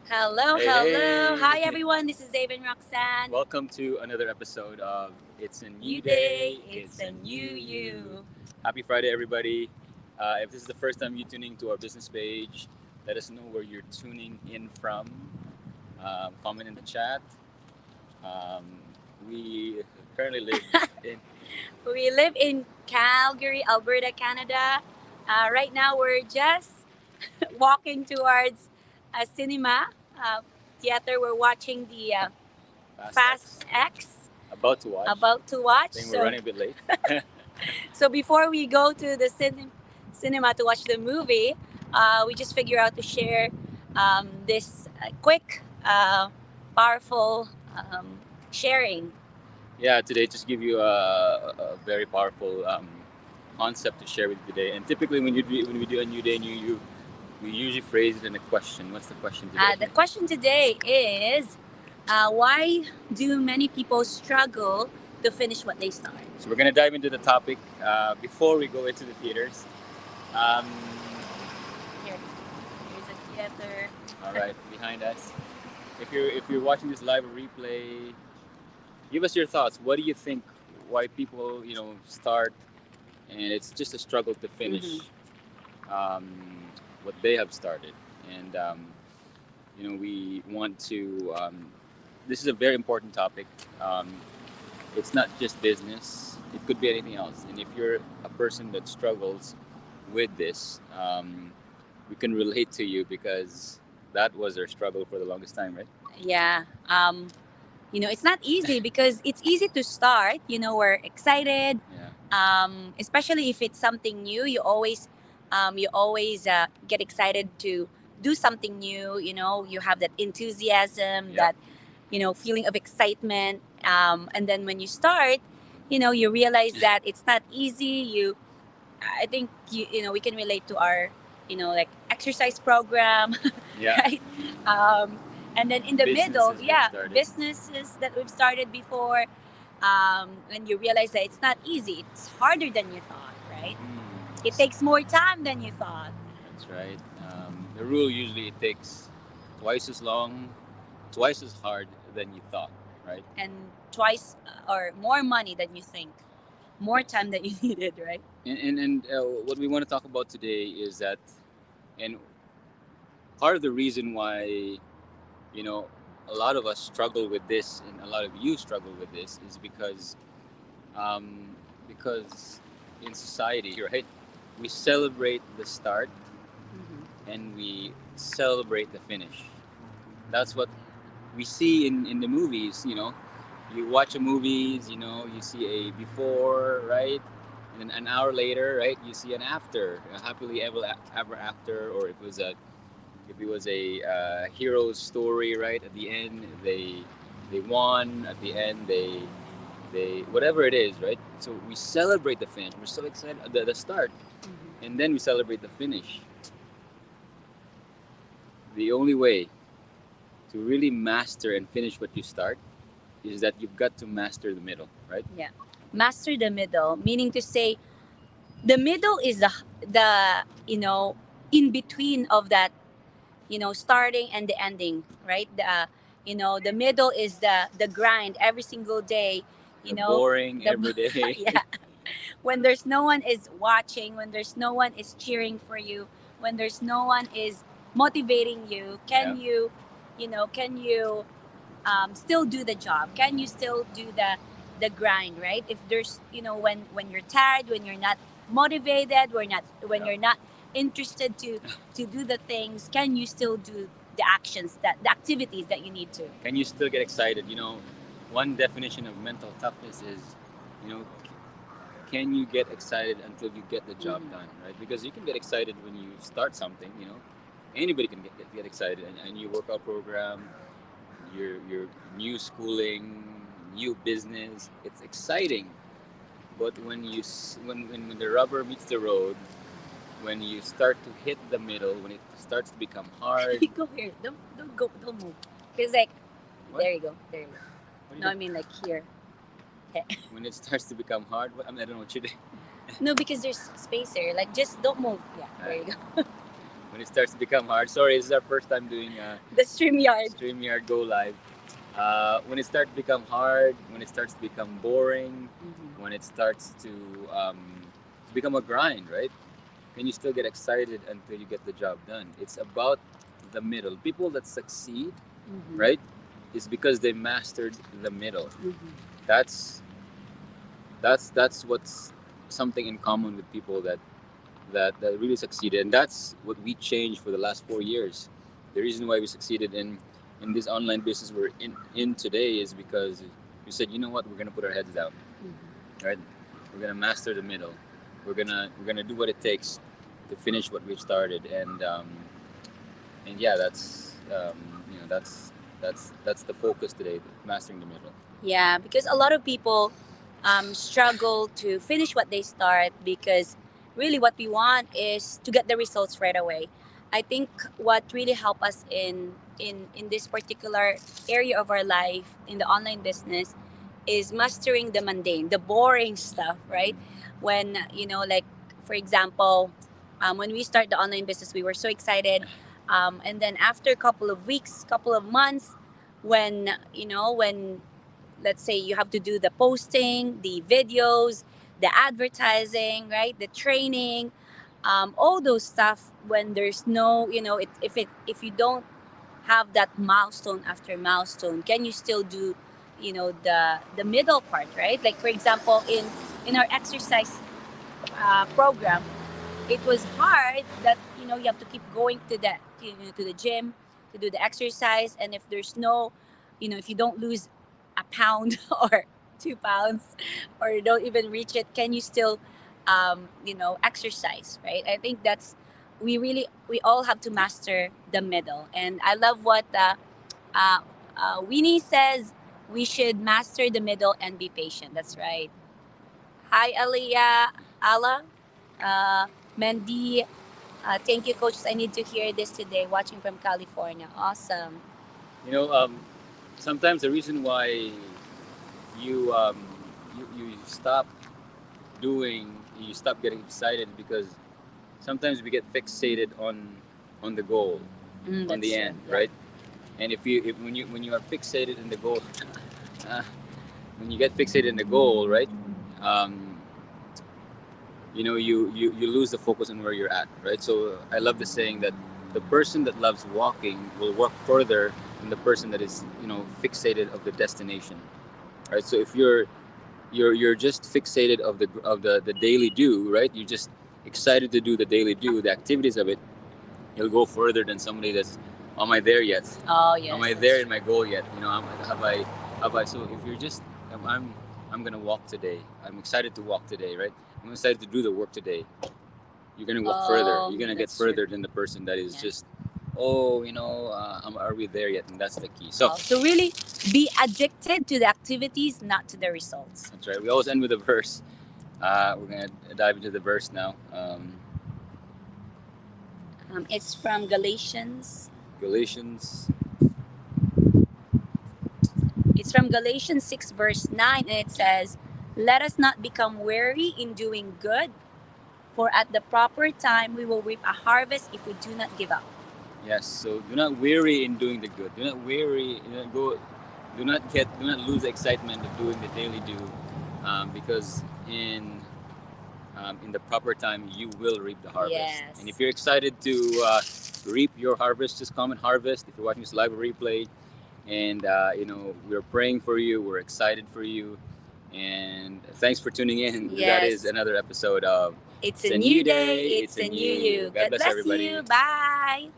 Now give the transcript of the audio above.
Hello, hello. Hi, Hey, everyone. This is Dave and Roxanne. welcome to another episode of It's a New New day. Day, It's It's a a new New You. you. Happy Friday, everybody. If this is the first time you're tuning to our business page, let us know where you're tuning in from. Comment in the chat. Um, we currently live in. We live in Calgary, Alberta, Canada. Right now, we're just walking towards a cinema theater. We're watching the Fast X. Fast X About to watch. about to watch. I think we're running a bit late. So before we go to the cinema to watch the movie, we just figure out to share this quick, powerful sharing. Yeah, today just give you a very powerful concept to share with you today. And typically, when we do a new day, new you, we usually phrase it in a question. What's the question today? The question today is why do many people struggle to finish what they start? So we're gonna dive into the topic before we go into the theaters. Um, Here, here's a theater. all right, behind us. If you're watching this live or replay, give us your thoughts. What do you think? Why people start and it's just a struggle to finish Mhm. um, what they have started, and we want to. This is a very important topic. Um, it's not just business; it could be anything else. And if you're a person that struggles with this, we can relate to you because that was our struggle for the longest time, right? Yeah. It's not easy because it's easy to start. We're excited, Yeah. especially if it's something new. You always get excited to do something new. You have that enthusiasm, Yeah. that feeling of excitement, and then when you start, you realize that it's not easy. I think we can relate to our like exercise program, Yeah. right? Um, and then in the middle, Businesses we've yeah, started. businesses that we've started before, and you realize that it's not easy. It's harder than you thought, right? It takes more time than you thought, That's right. The rule usually it takes twice as long, twice as hard than you thought, right? and twice or more money than you think, more Yes. time than you needed, right? And what we want to talk about today is that, and part of the reason why, you know, a lot of us struggle with this and a lot of you struggle with this is um, because in society, right, we celebrate the start Mm-hmm. and we celebrate the finish. That's what we see in the movies. You watch a movies, you see a before, right? And then an hour later, right, you see an after, a happily ever after. Or if it was a hero's story, right? At the end, they won. At the end, they whatever it is, right? So we celebrate the finish. We're so excited at the start, Mm-hmm. and then we celebrate the finish. The only way to really master and finish what you start is that you've got to master the middle, right? Yeah, master the middle, meaning to say the middle is the in between of that, starting and the ending, right? The middle is the grind every single day, you The know boring the every day. yeah, when there's no one is watching, when there's no one is cheering for you, when there's no one is motivating you, Yeah. can you still do the job? Can you still do the grind, right? If there's, when you're tired, when you're not motivated, when Yeah. you're not interested to do the things, can you still do the activities that you need to? Can you still get excited? One definition of mental toughness is, you know, can you get excited until you get the job Mhm. done, right? Because you can get excited when you start something. Anybody can get excited. And a new workout program, your new schooling, new business. It's exciting. But when the rubber meets the road, when you start to hit the middle, when it starts to become hard. Go here. Don't move. Because like, What? there you go. There you go. What do No, you I mean like here. Okay. When it starts to become hard? I don't know what you do. No, because there's space here. Like, just don't move. Yeah, there you go. when it starts to become hard. Sorry, this is our first time doing The StreamYard. StreamYard Go Live. When it starts to become hard, when it starts to become boring, when it starts to become a grind, right? Can you still get excited until you get the job done? It's about the middle. People that succeed, right, is because they mastered the middle. That's that's what's something in common with people that really succeeded, and that's what we changed for the last 4 years. The reason why we succeeded in this online business we're in today is because we said, you know what, we're gonna put our heads down, right? We're gonna master the middle. We're gonna do what it takes to finish what we've started, and yeah, that's the focus today, mastering the middle. Yeah, because a lot of people struggle to finish what they start because really what we want is to get the results right away. I think what really helped us in this particular area of our life in the online business is mastering the mundane, the boring stuff, right? When like for example, when we start the online business, we were so excited, and then after a couple of weeks, couple of months, when let's say you have to do the posting, the videos, the advertising, right, the training, all those stuff. When there's no, if you don't have that milestone after milestone, can you still do, the middle part, right? Like for example, in our exercise program, it was hard that you have to keep going to the gym to do the exercise, and if there's no, if you don't lose a pound or 2 pounds, or you don't even reach it, can you still exercise, right? I think that's, we all have to master the middle. And I love what uh, Winnie says, we should master the middle and be patient. That's right. Hi, Aliyah, Ala, uh, Mandy. Thank you, coaches. I need to hear this today. Watching from California. Awesome. You know, sometimes the reason why you you stop you stop getting excited because sometimes we get fixated on the goal, on the end, Yeah. right? And when you are fixated in the goal, uh, when you get fixated in the goal, right? Um, you lose the focus on where you're at, right? So I love the saying that the person that loves walking will walk further than the person that is fixated of the destination, right? So if you're just fixated of the daily do, right? You're just excited to do the daily do, the activities of it. You'll go further than somebody that's, am I there yet? Oh yes. Am I there in my goal yet? Have I? So if you're just, I'm gonna walk today. I'm excited to walk today, right? I'm excited to do the work today. You're gonna walk further. You're gonna get that's true. further than the person that is Yeah. just, oh, are we there yet? And that's the key. So So really be addicted to the activities, not to the results. that's right. We always end with a verse. We're gonna dive into the verse now. It's from Galatians. Galatians. It's from Galatians 6 verse 9, and it says, "Let us not become weary in doing good, for at the proper time we will reap a harvest if we do not give up." Yes. So do not weary in doing the good. Do not weary. Do not lose the excitement of doing the daily do, because in the proper time you will reap the harvest. Yes. And if you're excited to reap your harvest, just comment harvest. If you're watching this live replay, and we're praying for you, we're excited for you, and thanks for tuning in. That Yes. is another episode of It's a new day. It's a new you. God bless everybody. you. Bye.